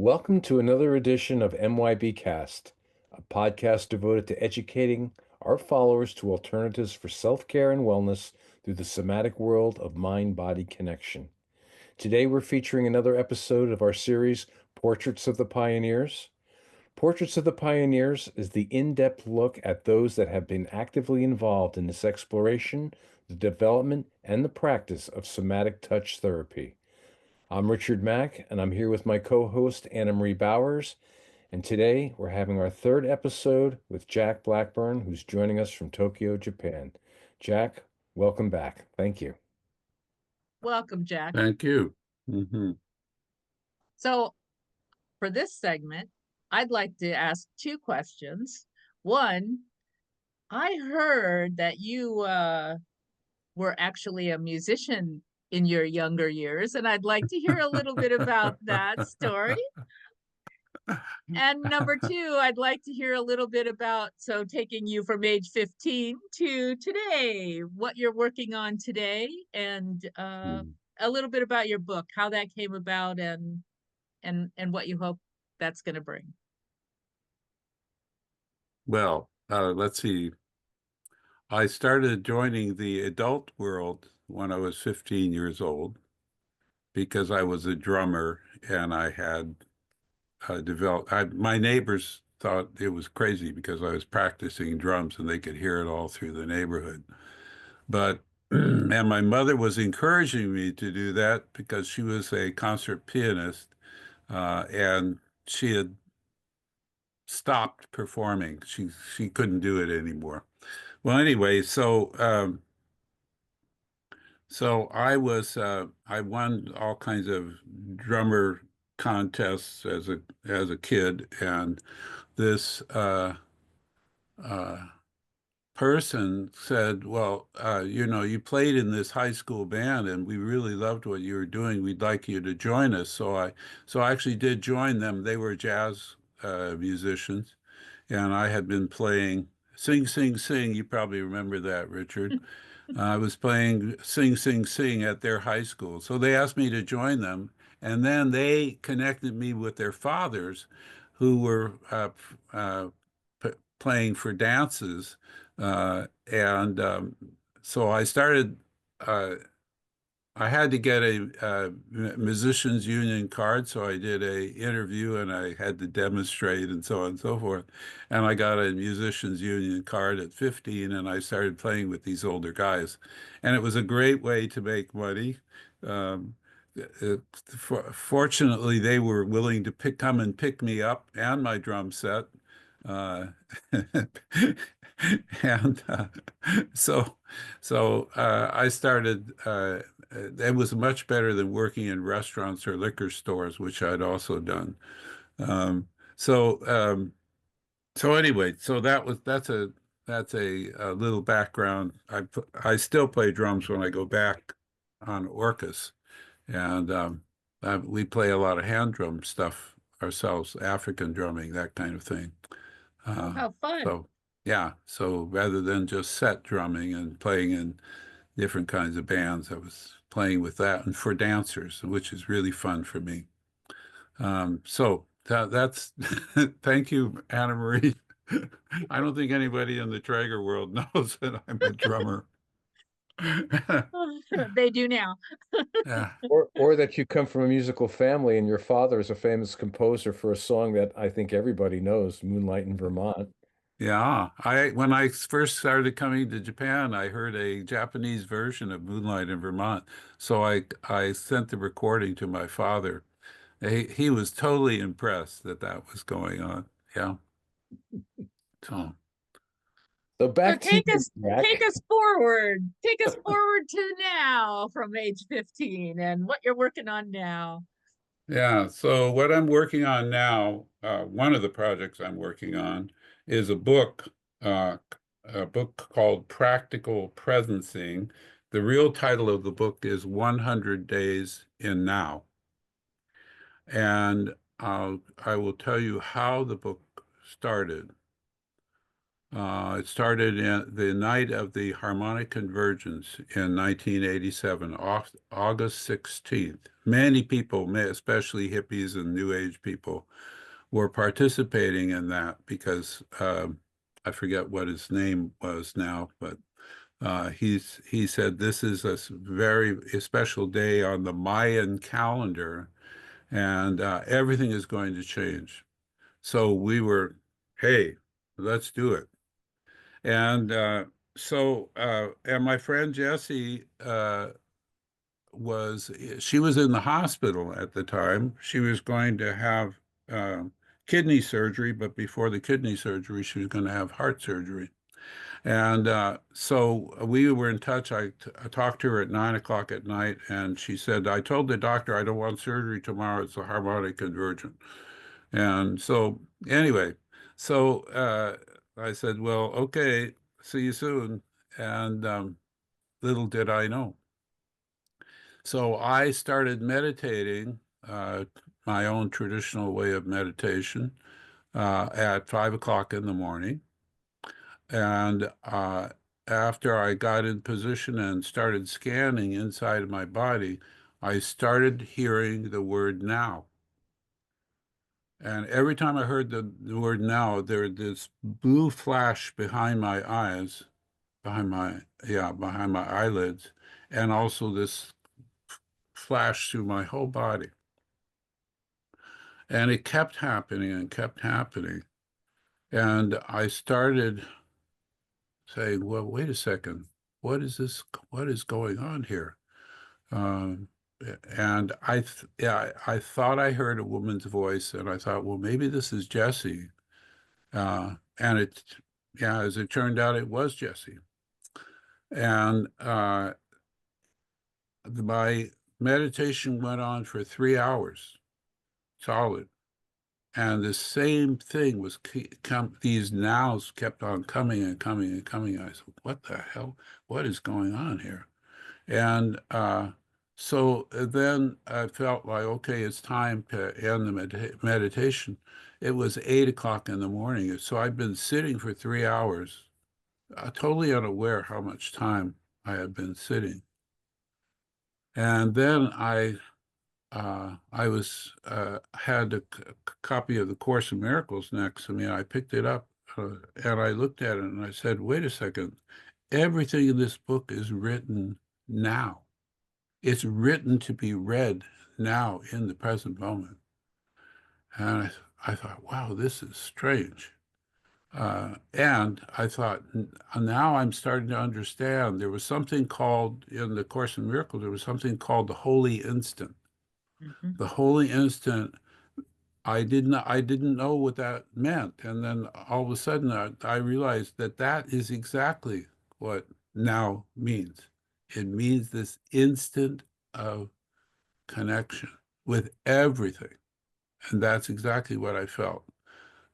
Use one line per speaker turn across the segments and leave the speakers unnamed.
Welcome to another edition of MYBcast, a podcast devoted to educating our followers to alternatives for self-care and wellness through the somatic world of mind-body connection. Today we're featuring another episode of our series, Portraits of the Pioneers. Portraits of the Pioneers is the in-depth look at those that have been actively involved in this exploration, the development, and the practice of somatic touch therapy. I'm Richard Mack, and I'm here with my co-host, Anna Marie Bowers, and today we're having our third episode with Jack Blackburn, who's joining us from Tokyo, Japan. Jack, welcome back. Thank you.
Welcome, Jack.
Thank you.
So for this segment, I'd like to ask two questions. One, I heard that you were actually a musician in your younger years, and I'd like to hear a little bit about that story. And number two, I'd like to hear a little bit about, so taking you from age 15 to today, what you're working on today, and a little bit about your book, how that came about, and what you hope that's going to bring.
Well, let's see. I started joining the adult world when I was 15 years old because I was a drummer and I had developed, my neighbors thought it was crazy because I was practicing drums and they could hear it all through the neighborhood. But, and my mother was encouraging me to do that because she was a concert pianist and she had stopped performing. She couldn't do it anymore. Well, anyway, so I won all kinds of drummer contests as a kid, and this person said, "Well, you played in this high school band, and we really loved what you were doing. We'd like you to join us." So I actually did join them. They were jazz musicians, and I had been playing Sing, Sing, Sing. You probably remember that, Richard. I was playing Sing, Sing, Sing at their high school. So they asked me to join them, and then they connected me with their fathers who were playing for dances. And so I started, I had to get a musicians union card, so I did a interview and I had to demonstrate and so on and so forth. And I got a musicians union card at 15 and I started playing with these older guys. And it was a great way to make money. Um, Fortunately, they were willing to come and pick me up and my drum set. Uh, and so I started. It was much better than working in restaurants or liquor stores, which I'd also done. Um, so um, so anyway, so that's a little background. I still play drums when I go back on Orcus, and we play a lot of hand drum stuff ourselves, African drumming, that kind of thing.
How fun.
So yeah, so rather than just set drumming and playing in different kinds of bands, I was playing with that and for dancers, which is really fun for me. So that's thank you, Anna Marie. I don't think anybody in the Traeger world knows that I'm a drummer.
They do now.
Yeah.
Or that you come from a musical family and your father is a famous composer for a song that I think everybody knows, Moonlight in Vermont.
Yeah, when I first started coming to Japan, I heard a Japanese version of Moonlight in Vermont. So I sent the recording to my father. He was totally impressed that that was going on. Yeah. So
So
So
back to you, Jack.
take us forward. Take us forward to now from age 15 and what you're working on now.
yeah, so what I'm working on now, one of the projects I'm working on is uh, a book called Practical Presencing. The real title of the book is 100 Days in Now. And I will tell you how the book started. It started in the night of the Harmonic Convergence in 1987, August 16th. Many people, especially hippies and New Age people, were participating in that because I forget what his name was now, but he said this is a very special day on the Mayan calendar, and everything is going to change. So we were, hey, let's do it. And and my friend Jessie she was in the hospital at the time. She was going to have uh, kidney surgery, but before the kidney surgery, she was going to have heart surgery. And so we were in touch. I talked to her at 9 o'clock at night, and she said, I told the doctor I don't want surgery tomorrow. It's a harmonic convergent. And so, anyway, so I said, well, okay, see you soon. And little did I know. So I started meditating, my own traditional way of meditation, at 5 o'clock in the morning. And after I got in position and started scanning inside of my body, I started hearing the word now. And every time I heard the word now, there was this blue flash behind my eyes, behind my eyelids, and also this flash through my whole body. And it kept happening and kept happening. And I started saying, well, wait a second, what is this? What is going on here? Um, and I thought I heard a woman's voice, and I thought, well, maybe this is Jessie. And as it turned out, it was Jessie. And my meditation went on for 3 hours, solid. And the same thing was, these nows kept on coming and coming and coming. I said, what the hell? What is going on here? And so then I felt like, okay, it's time to end the meditation. It was 8 o'clock in the morning. So I'd been sitting for 3 hours, totally unaware how much time I had been sitting. And then I was had a copy of the Course in Miracles next to me. I picked it up and I looked at it and I said, wait a second, everything in this book is written now. It's written to be read now in the present moment. And I thought, wow, this is strange. And I thought, now I'm starting to understand. There was something called, in the Course in Miracles, there was something called the holy instant.
Mm-hmm.
The holy instant, I didn't know what that meant. And then all of a sudden I realized that that is exactly what now means. It means this instant of connection with everything. And that's exactly what I felt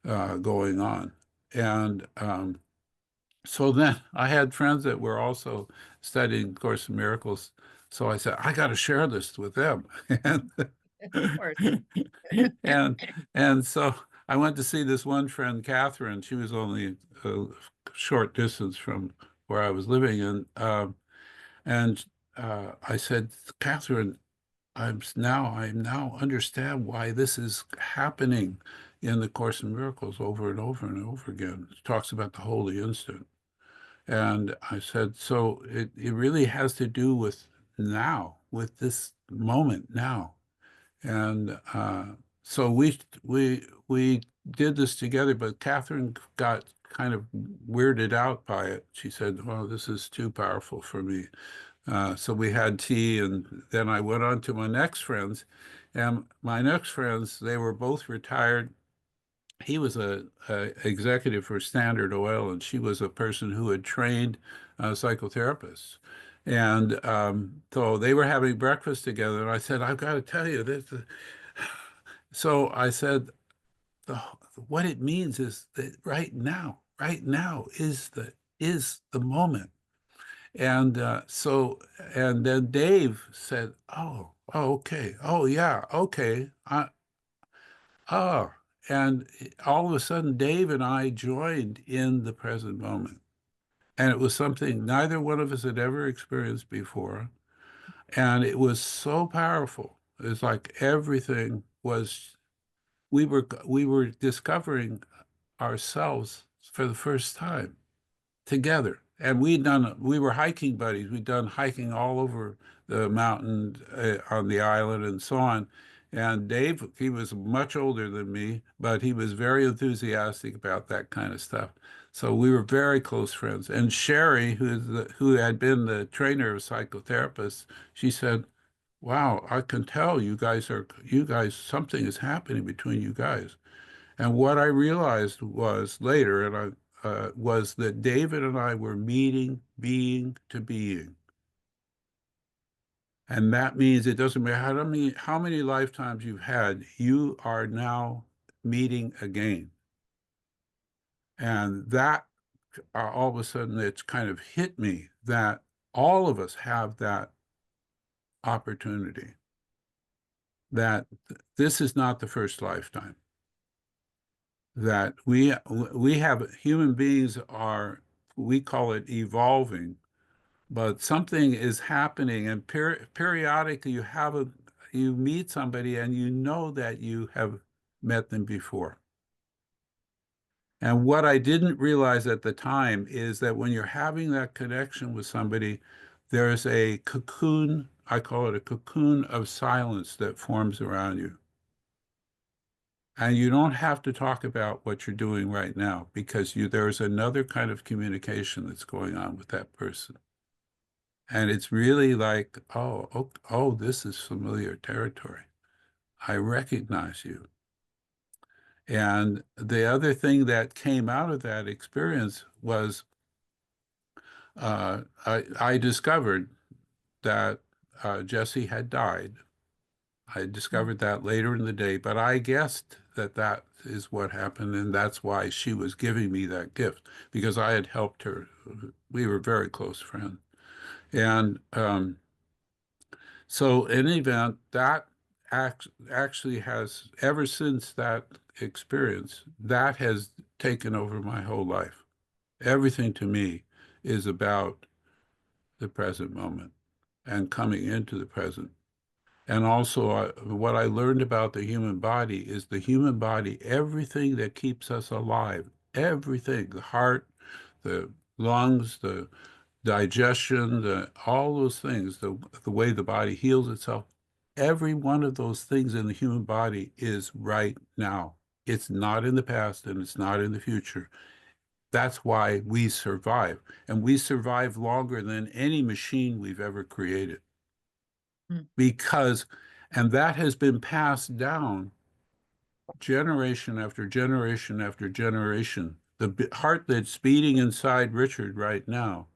going on. And so then I had friends that were also studying Course in Miracles. So I said, I got to share this with them. And
Of course.
and so I went to see this one friend, Catherine. She was only a short distance from where I was living, and I said, Catherine, I now understand why this is happening in the Course in Miracles over and over and over again. It talks about the holy instant. And I said, so it really has to do with now, with this moment now. And so we did this together, but Catherine got kind of weirded out by it. She said, "Well, this is too powerful for me." So we had tea, and then I went on to my next friends. And my next friends, they were both retired. He was a executive for Standard Oil, and she was a person who had trained psychotherapists. And so they were having breakfast together, and I said, I've got to tell you this. So I said, what it means is that right now is the moment. And and then Dave said, oh, okay. Oh, yeah, okay. Oh, and all of a sudden, Dave and I joined in the present moment. And it was something neither one of us had ever experienced before. And it was so powerful. It's like everything was, we were discovering ourselves for the first time together. And we were hiking buddies. We'd done hiking all over the mountain on the island and so on. And Dave, he was much older than me, but he was very enthusiastic about that kind of stuff. So we were very close friends. And Sherry, who had been the trainer of psychotherapists, she said, "Wow, I can tell you guys, something is happening between you guys." And what I realized was later, was that David and I were meeting being to being. And that means it doesn't matter how many lifetimes you've had, you are now meeting again. And that all of a sudden it's kind of hit me that all of us have that opportunity, that this is not the first lifetime, that we have human beings are, we call it evolving, but something is happening, and periodically you meet somebody and you know that you have met them before. And what I didn't realize at the time is that when you're having that connection with somebody, there's a cocoon, I call it a cocoon of silence that forms around you. And you don't have to talk about what you're doing right now because there's another kind of communication that's going on with that person. And it's really like, oh, this is familiar territory. I recognize you. And the other thing that came out of that experience was I discovered that Jesse had died. I discovered that later in the day, but I guessed that that is what happened, and that's why she was giving me that gift, because I had helped her. We were very close friends. And so in any event, that actually has, ever since that experience, that has taken over my whole life. Everything to me is about the present moment and coming into the present. And also, what I learned about the human body is the human body, everything that keeps us alive, everything, the heart, the lungs, the digestion, all those things, the way the body heals itself, every one of those things in the human body is right now. It's not in the past and it's not in the future. That's why we survive. And we survive longer than any machine we've ever created. Because, and that has been passed down generation after generation after generation. The heart that's beating inside Richard right now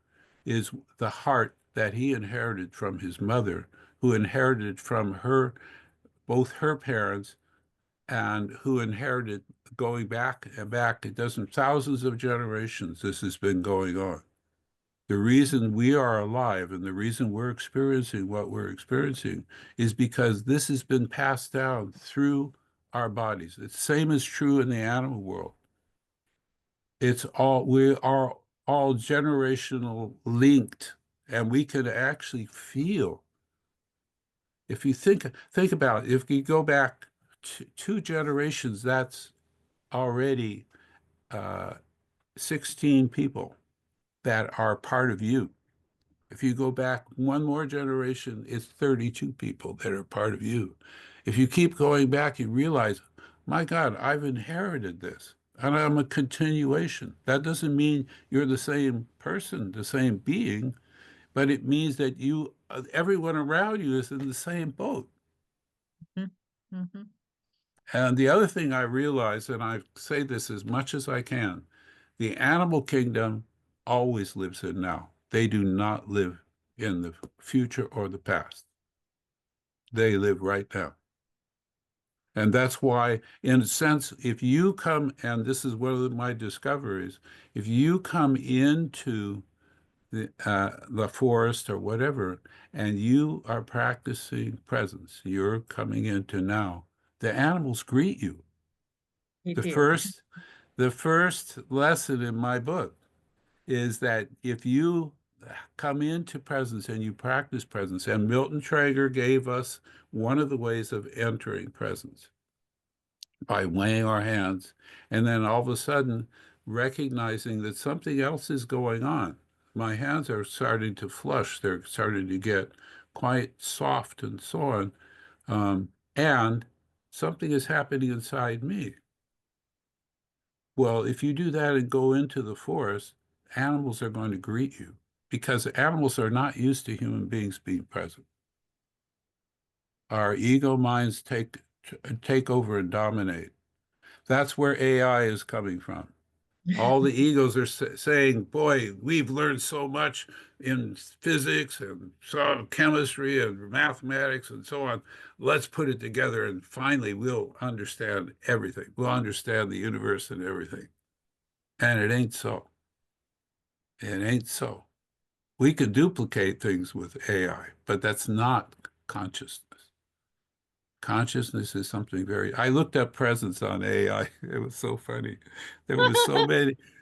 is the heart that he inherited from his mother, who inherited from her, both her parents, and who inherited going back and back a dozen, thousands of generations. This has been going on. The reason we are alive and the reason we're experiencing what we're experiencing is because this has been passed down through our bodies. The same is true in the animal world. We are all generational linked, and we can actually feel. If you think about it, if you go back two generations, that's already 16 people that are part of you. If you go back one more generation, it's 32 people that are part of you. If you keep going back, you realize, my God, I've inherited this, and I'm a continuation. That doesn't mean you're the same person, the same being, but it means that everyone around you is in the same boat.
Mm-hmm.
And the other thing I realize, and I say this as much as I can, the animal kingdom always lives in now. They do not live in the future or the past. They live right now. And that's why, in a sense, if you come, and this is one of my discoveries, if you come into the forest or whatever, and you are practicing presence, you're coming into now, the animals greet you.
Me
The
too.
first lesson in my book is that if you come into presence and you practice presence, and Milton Traeger gave us one of the ways of entering presence by laying our hands, and then all of a sudden recognizing that something else is going on. My hands are starting to flush. They're starting to get quite soft and so on. And something is happening inside me. Well, if you do that and go into the forest, animals are going to greet you because animals are not used to human beings being present. Our ego minds take over and dominate. That's where AI is coming from. All the egos are saying, boy, we've learned so much in physics and so chemistry and mathematics and so on. Let's put it together and finally we'll understand everything. We'll understand the universe and everything. And it ain't so. It ain't so. We could duplicate things with AI, but that's not consciousness. Consciousness is something very, I looked up presence on AI. It was so funny. There was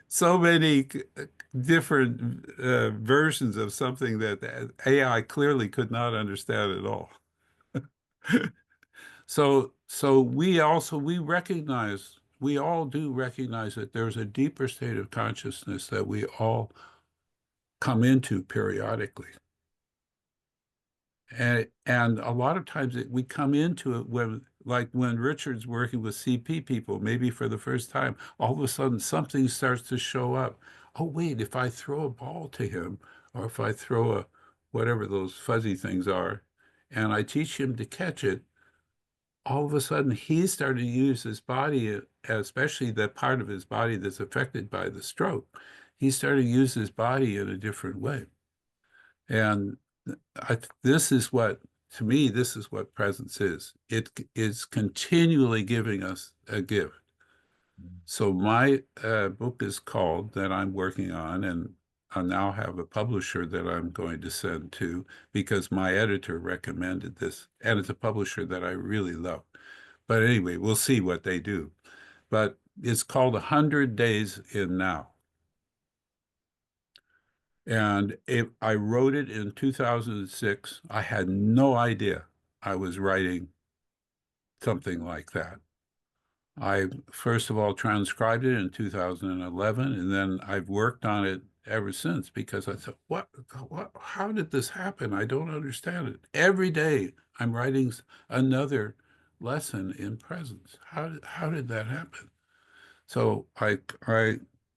so many different versions of something that AI clearly could not understand at all. So we recognize, we all do recognize that there's a deeper state of consciousness that we all come into periodically. And a lot of times we come into it when, like when Richard's working with CP people, maybe for the first time, all of a sudden something starts to show up. Oh, wait, if I throw a ball to him, or if I throw a, whatever those fuzzy things are, and I teach him to catch it, all of a sudden he started to use his body, especially that part of his body that's affected by the stroke. He started to use his body in a different way. And this is what, to me, this is what presence is. It is continually giving us a gift. So my book is called, that I'm working on, and I now have a publisher that I'm going to send to because my editor recommended this, and it's a publisher that I really love. But anyway, we'll see what they do. But it's called 100 Days in Now. And I wrote it in 2006. I had no idea I was writing something like that. I, first of all, transcribed it in 2011, and then I've worked on it ever since because I thought, how did this happen? I don't understand it. Every day I'm writing another lesson in presence. How did that happen? So I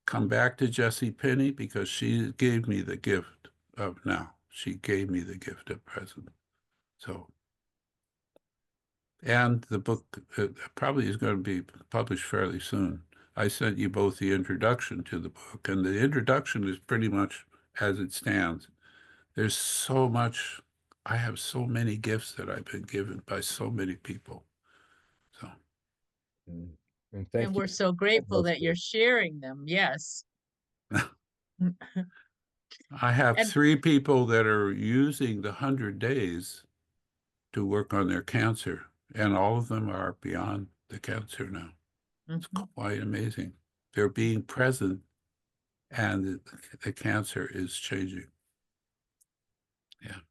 come back to Jessie Penny because she gave me the gift of now. She gave me the gift of present. So, and the book probably is going to be published fairly soon. I sent you both the introduction to the book, and the introduction is pretty much as it stands. There's so much, I have so many gifts that I've been given by so many people. So.
And thank
And
you
we're so grateful that you're sharing them. Yes.
I have
And
3 people that are using the 100 days to work on their cancer, and all of them are beyond the cancer now. It's quite amazing. They're being present, and the cancer is changing. Yeah.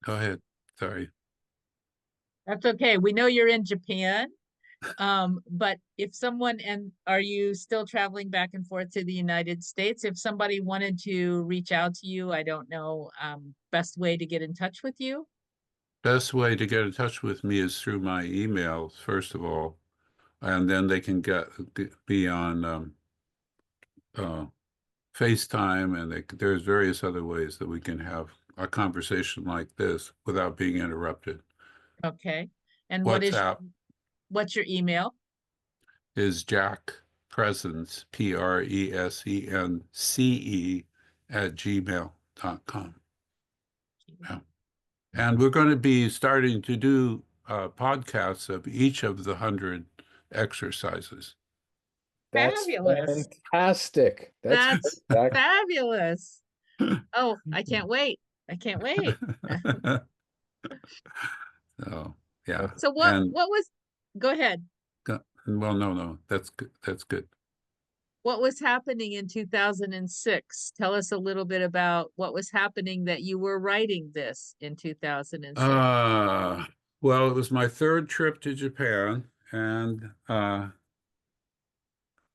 Go ahead. Sorry.
that's okay. We know you're in Japan. But if someone, and are you still traveling back and forth to the United States? If somebody wanted to reach out to you, I don't know, best way to get in touch with you?
Best way to get in touch with me is through my emails, first of all, and then they can be on FaceTime, and there's various other ways that we can have a conversation like this without being interrupted.
Okay. And
WhatsApp
what's your email?
is Jack Presence, PRESENCE @gmail.com. Yeah. And we're going to be starting to do podcasts of each of the 100 exercises.
That's
Fabulous.
fantastic.
That's
great, Jack.
fabulous. Oh, I can't wait. I can't wait.
So, yeah.
So
And
what was, go ahead.
Well, no, that's good. That's good.
What was happening in 2006? Tell us a little bit about what was happening that you were writing this in 2006.
Well, it was my third trip to Japan, and I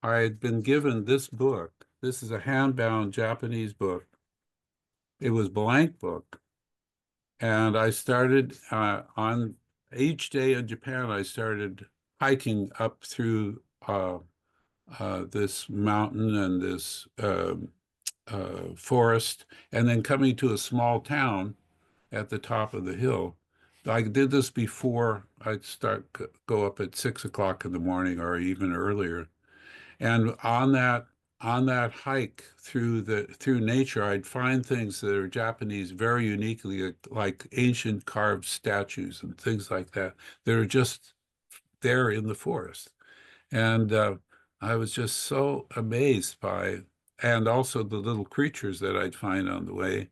had been given this book. This is a hand-bound Japanese book. It was blank book, and I started on each day in Japan. I started hiking up through this mountain and this forest, and then coming to a small town at the top of the hill. I did this before I'd go up at 6 o'clock in the morning or even earlier. And on that hike through nature, I'd find things that are Japanese very uniquely, like ancient carved statues and things like that that are just there in the forest. And I was just so amazed and also the little creatures that I'd find on the way.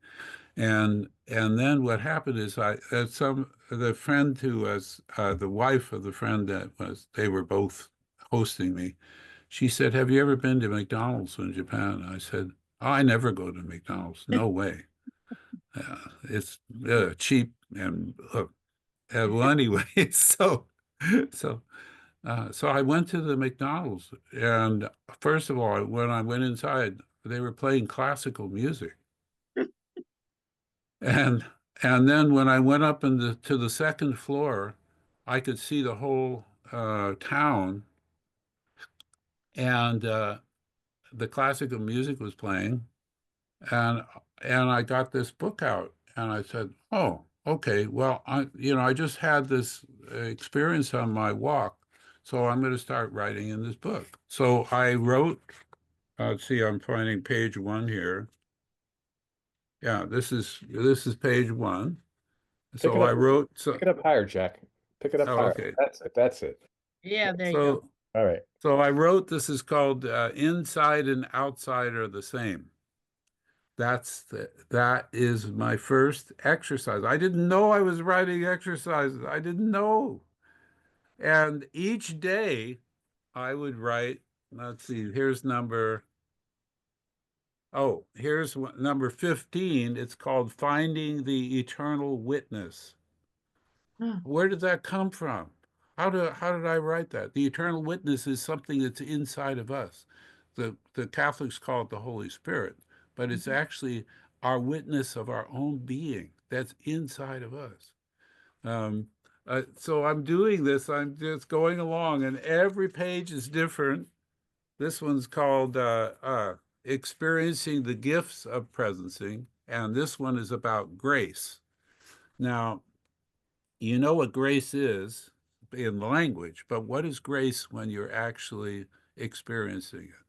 And then what happened is the friend who was the wife of the friend they were both hosting me. She said, "Have you ever been to McDonald's in Japan?" I said, "Oh, I never go to McDonald's. No way. It's cheap and well, anyway." So so so I went to the McDonald's, and first of all, when I went inside, they were playing classical music. And and then when I went up to the second floor, I could see the whole town, and the classical music was playing, and I got this book out, and I said, "Oh, okay. Well, I just had this experience on my walk, so I'm going to start writing in this book." So I wrote. Let's see, I'm finding page one here. Yeah, this is page one.
Pick it
So I
up.
wrote.
Pick it up higher, Jack. Pick it up
Oh,
higher.
okay.
That's it. That's it.
Yeah, there you go.
So
All right.
so I wrote. This is called "Inside and Outside Are the Same." That is my first exercise. I didn't know I was writing exercises. I didn't know. And each day I would write, let's see, here's number 15. It's called Finding the Eternal Witness. Where did that come from? How did I write that? The eternal witness is something that's inside of us. The Catholics call it the Holy Spirit, but it's actually our witness of our own being that's inside of us. Um, so I'm doing this. I'm just going along, and every page is different. This one's called Experiencing the Gifts of Presencing, and this one is about grace. Now, you know what grace is in language, but what is grace when you're actually experiencing it?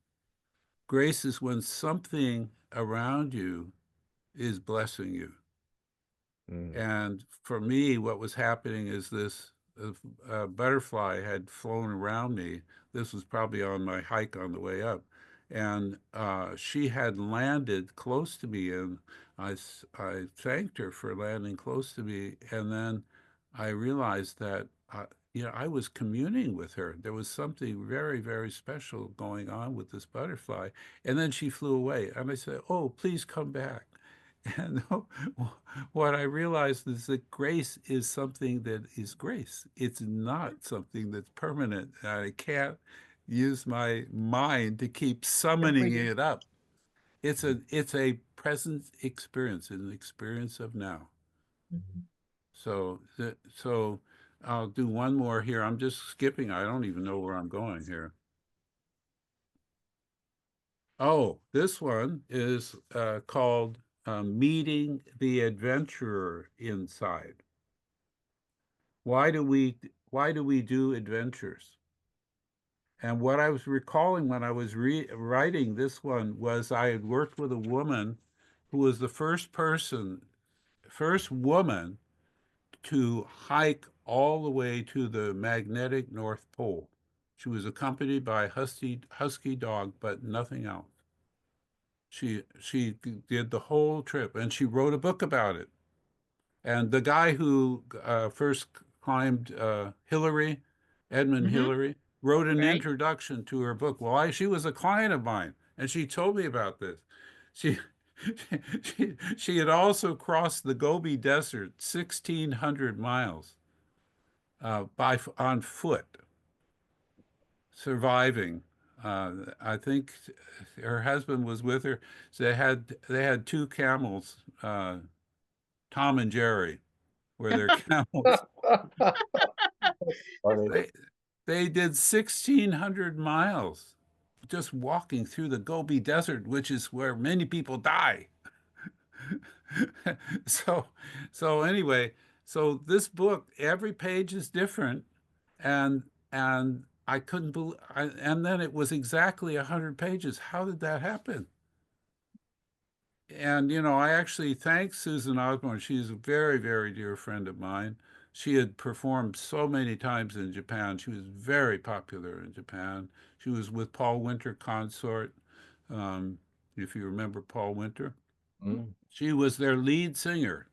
Grace is when something around you is blessing you. And for me, what was happening is this butterfly had flown around me. This was probably on my hike on the way up. And she had landed close to me, and I thanked her for landing close to me. And then I realized that I was communing with her. There was something very, very special going on with this butterfly. And then she flew away. And I said, "Oh, please come back." And what I realized is that grace is something that is grace. It's not something that's permanent. I can't use my mind to keep summoning it up. It's a present experience, an experience of now. So I'll do one more here. I'm just skipping. I don't even know where I'm going here. Oh, this one is called Meeting the Adventurer Inside. Why do we do adventures? And what I was recalling when I was writing this one was I had worked with a woman who was the first woman to hike all the way to the magnetic North Pole. She was accompanied by a husky dog, but nothing else. She did the whole trip, and she wrote a book about it. And the guy who first climbed Hillary, Edmund
Mm-hmm.
Hillary, wrote an
Right.
introduction to her book. Well, she was a client of mine, and she told me about this. She she had also crossed the Gobi Desert, 1,600 miles on foot, surviving. I think her husband was with her. So they had two camels, Tom and Jerry, were their camels.
Funny.
They they did 1,600 miles just walking through the Gobi Desert, which is where many people die. So so anyway, so this book, every page is different, and I couldn't believe, and then it was exactly 100 pages. How did that happen? And I actually thank Susan Osborne. She's a very, very dear friend of mine. She had performed so many times in Japan. She was very popular in Japan. She was with Paul Winter Consort, if you remember Paul Winter.
Mm.
She was their lead singer,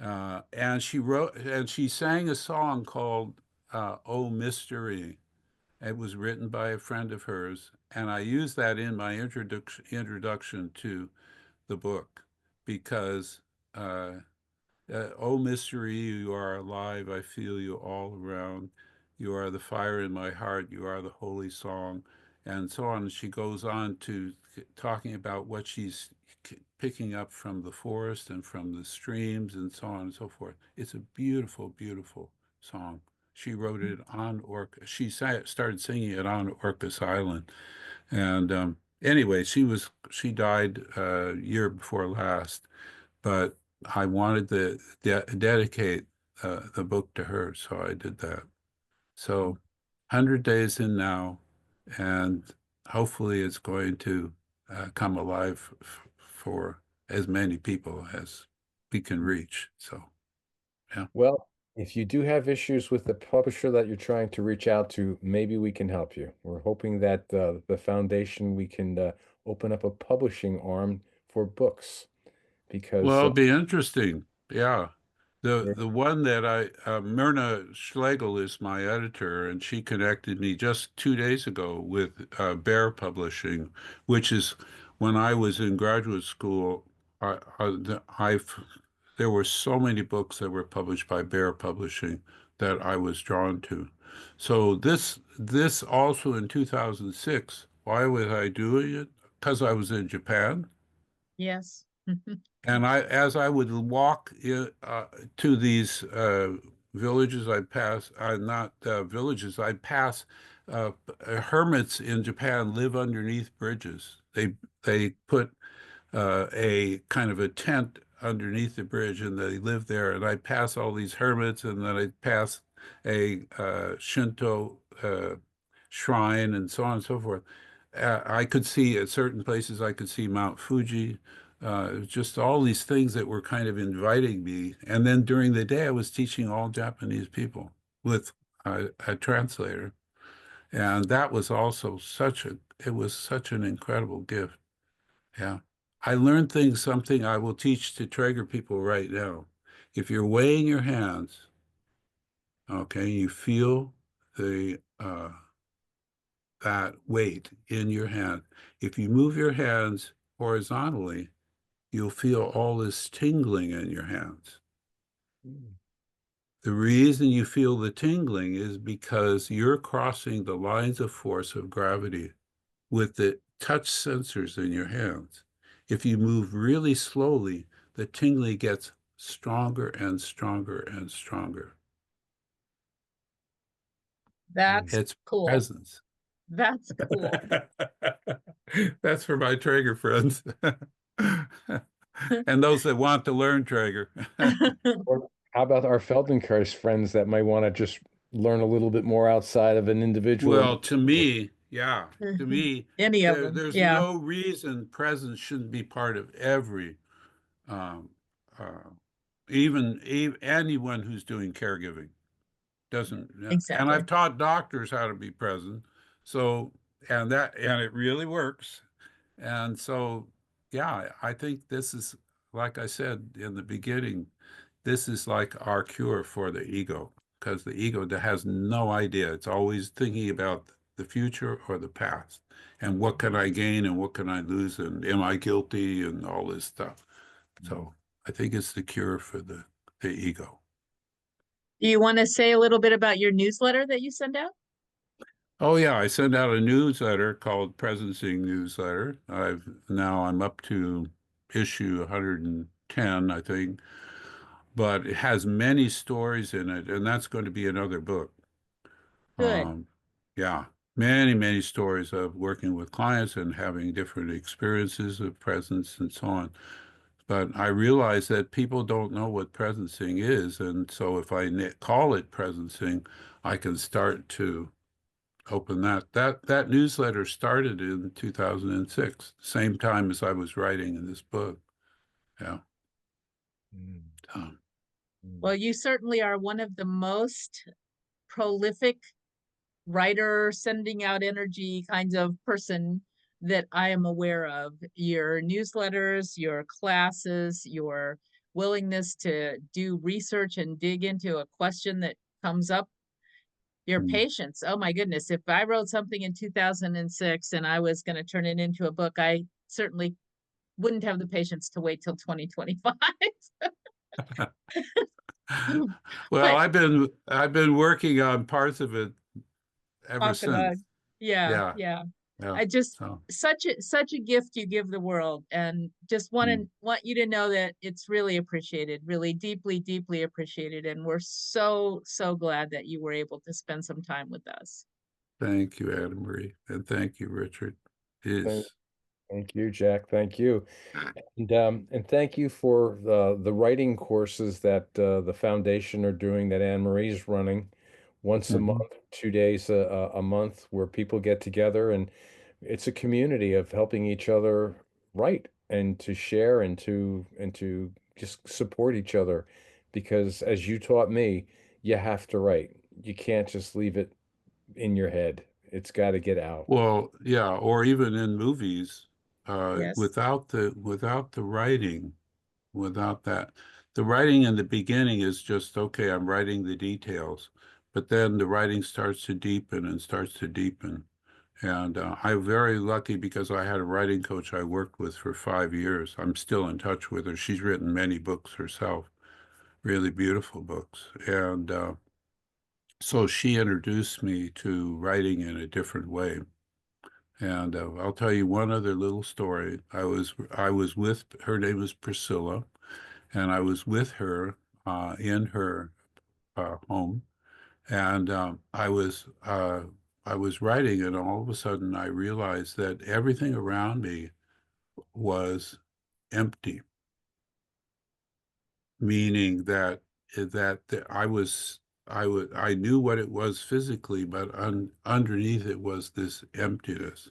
and she sang a song called "Oh Mystery." It was written by a friend of hers, and I used that in my introduction to the book because oh mystery, you are alive, I feel you all around. You are the fire in my heart, you are the holy song, and so on. She goes on to talking about what she's picking up from the forest and from the streams and so on and so forth. It's a beautiful, beautiful song. She wrote it on Orcas. Started singing it on Orcas Island, and anyway, she died year before last, but I wanted to dedicate the book to her, so I did that. So, 100 days in now, and hopefully it's going to come alive for as many people as we can reach. So, yeah.
Well, if you do have issues with the publisher that you're trying to reach out to, maybe we can help you. We're hoping that the foundation, we can open up a publishing arm for books
Well,
because
it'll be interesting. Yeah. The
they're-
the one that Myrna Schlegel is my editor, and she connected me just 2 days ago with Bear Publishing, which is when I was in graduate school. I've there were so many books that were published by Bear Publishing that I was drawn to. So this also in 2006. Why was I doing it? Because I was in Japan.
Yes.
And as I would walk to these villages, I'd pass, not villages, I'd pass hermits in Japan live underneath bridges. They put a kind of a tent underneath the bridge, and they live there. And I'd pass all these hermits, and then I'd pass a Shinto shrine, and so on and so forth. I could see at certain places, I could see Mount Fuji, just all these things that were kind of inviting me. And then during the day, I was teaching all Japanese people with a translator. And that was also it was such an incredible gift. Yeah. I learned something I will teach to Traeger people right now. If you're weighing your hands, okay, you feel the that weight in your hand. If you move your hands horizontally, you'll feel all this tingling in your hands. The reason you feel the tingling is because you're crossing the lines of force of gravity with the touch sensors in your hands. If you move really slowly, the tingling gets stronger and stronger and stronger.
That's
It's
cool.
presence.
That's cool.
That's for my Traeger friends. And those that want to learn Traeger.
or how about our Feldenkrais friends that might want to just learn a little bit more outside of an individual?
Well, to me, yeah, to me,
Any of them.
there's
Yeah,
no reason presence shouldn't be part of every, um, uh, even anyone who's doing caregiving doesn't. And
exactly.
I've taught doctors how to be present, so and it really works. And so, yeah, I think this is, like I said in the beginning, this is like our cure for the ego. because the ego has no idea. It's always thinking about the future or the past. And what can I gain and what can I lose? And am I guilty and all this stuff. So I think it's the cure for the ego.
Do you want to say a little bit about your newsletter that you send out?
Oh yeah, I send out a newsletter called Presencing Newsletter. I'm up to issue 110, I think, but it has many stories in it, and that's going to be another book.
Good.
Yeah, many stories of working with clients and having different experiences of presence and so on. But I realize that people don't know what presencing is, and so if I call it presencing, I can start to open that. That newsletter started in 2006, same time as I was writing in this book. Yeah.
Well, you certainly are one of the most prolific writer, sending out energy kinds of person that I am aware of. Your newsletters, your classes, your willingness to do research and dig into a question that comes up, your patience. Oh my goodness. If I wrote something in 2006 and I was going to turn it into a book, I certainly wouldn't have the patience to wait till 2025.
Well,
But
I've been working on parts of it ever
talk about,
since.
yeah,
Yeah,
yeah.
yeah.
I just
So,
such a gift you give the world, and just want you to know that it's really appreciated, really deeply appreciated, and we're so glad that you were able to spend some time with us.
thank you, Anna Marie, and thank you, Richard. It's
Thank you, Jack. Thank you. And thank you for the writing courses that the foundation are doing that Anne Marie's running once a
Mhm.
month, 2 days a month, where people get together, and it's a community of helping each other write and to share and to just support each other. Because as you taught me, you have to write. You can't just leave it in your head. It's got to get out.
Well, yeah, or even in movies,
Yes.
without the writing, without that, the writing in the beginning is just okay. I'm writing the details, but then the writing starts to deepen and starts to deepen. And I'm very lucky because I had a writing coach I worked with for 5 years. I'm still in touch with her. She's written many books herself, really beautiful books. And so she introduced me to writing in a different way. And I'll tell you one other little story. I was with her name is Priscilla, and I was with her in her home, and I was writing, and all of a sudden I realized that everything around me was empty, meaning that I knew what it was physically, but underneath it was this emptiness.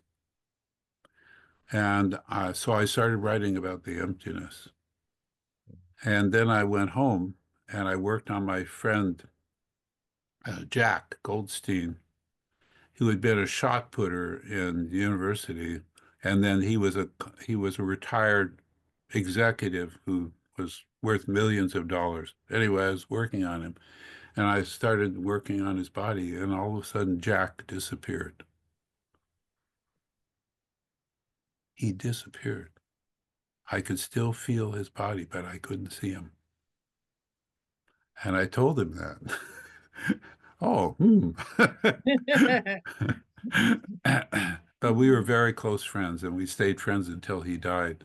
And so I started writing about the emptiness. And then I went home and I worked on my friend Jack Goldstein, who had been a shot putter in university, and then he was a retired executive who was worth millions of dollars. Anyway, I was working on him, and I started working on his body, and all of a sudden Jack disappeared. He disappeared. I could still feel his body, but I couldn't see him. And I told him that. Oh, But we were very close friends, and we stayed friends until he died.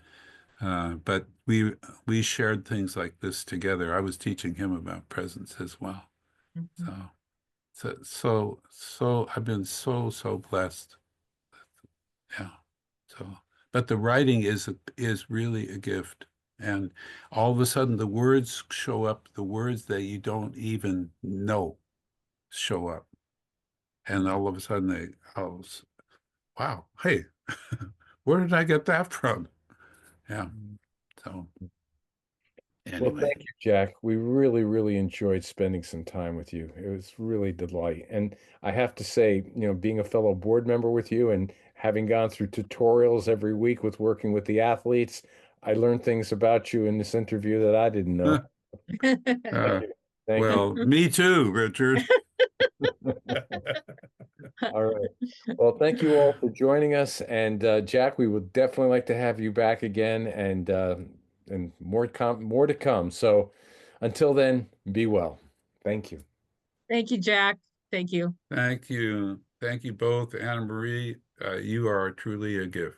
But we shared things like this together. I was teaching him about presence as well.
Mhm.
So I've been so blessed. Yeah. So, but the writing is really a gift. And all of a sudden the words show up, the words that you don't even know show up. And all of a sudden wow, hey, where did I get that from? Yeah. So
Well,
anyway,
thank you, Jack. We really enjoyed spending some time with you. It was really a delight. And I have to say, being a fellow board member with you and having gone through tutorials every week with working with the athletes, I learned things about you in this interview that I didn't know. Thank
uh,
you. Thank
Well, me too, Richard.
you. All right. Well, thank you all for joining us. And Jack, we would definitely like to have you back again, and more to come. So until then, be well. Thank you.
Thank you, Jack. Thank you.
Thank you. Thank you both, Anna Marie. You are truly a gift.